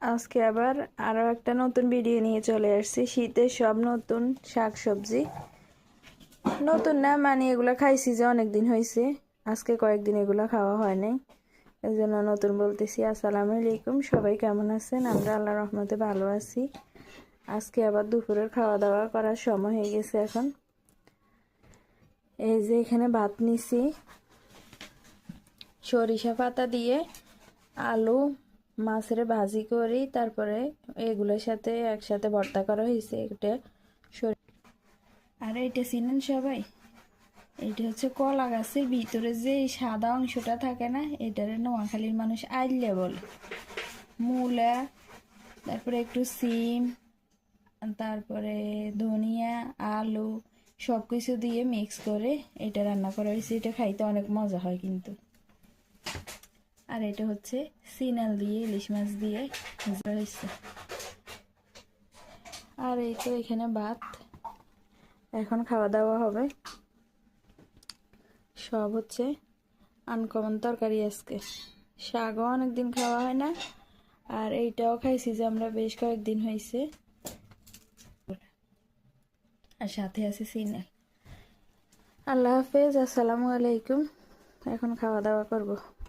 আজকে আবার আরো একটা নতুন ভিডিও নিয়ে চলে আসছি। শীতের সব নতুন শাক সবজি, নতুন না মানে এগুলা খাইছি যে অনেকদিন হয়েছে, আজকে কয়েকদিন এগুলা খাওয়া হয় নাই, এই জন্য নতুন বলতেছি। আসসালামু আলাইকুম, সবাই কেমন আছেন? আমরা আল্লাহর রহমতে ভালো আছি। আজকে আবার দুপুরের খাওয়া দাওয়া করার সময় হয়ে গেছে। এখন এই যে এখানে ভাত নিছি, সরিষা পাতা দিয়ে আলু মাছের ভাজি করি, তারপরে এগুলোর সাথে একসাথে ভর্তা করা হয়েছে। এটা আর এটা চিনেন সবাই, এটা হচ্ছে কলা গাছের ভিতরে যে সাদা অংশটা থাকে না, এটারে নোয়াখালীর মানুষ আইলে বলে। মূলা, তারপরে একটু সিম, তারপরে ধনিয়া, আলু সব কিছু দিয়ে মিক্স করে এটা রান্না করা হয়েছে। এটা খাইতে অনেক মজা হয় কিন্তু। আর এটা হচ্ছে সিনাল দিয়ে ইলিশ মাছ দিয়ে হয়েছে। আর এই তো এখানে ভাত, এখন খাওয়া দাওয়া হবে। সব হচ্ছে আনকমন তরকারি আজকে। শাকও অনেকদিন খাওয়া হয় না, আর এইটাও খাইছি যে আমরা বেশ কয়েকদিন হয়েছে। আর সাথে আছে সিনাল। আল্লাহ হাফেজ, আসসালামু আলাইকুম। এখন খাওয়া দাওয়া করব।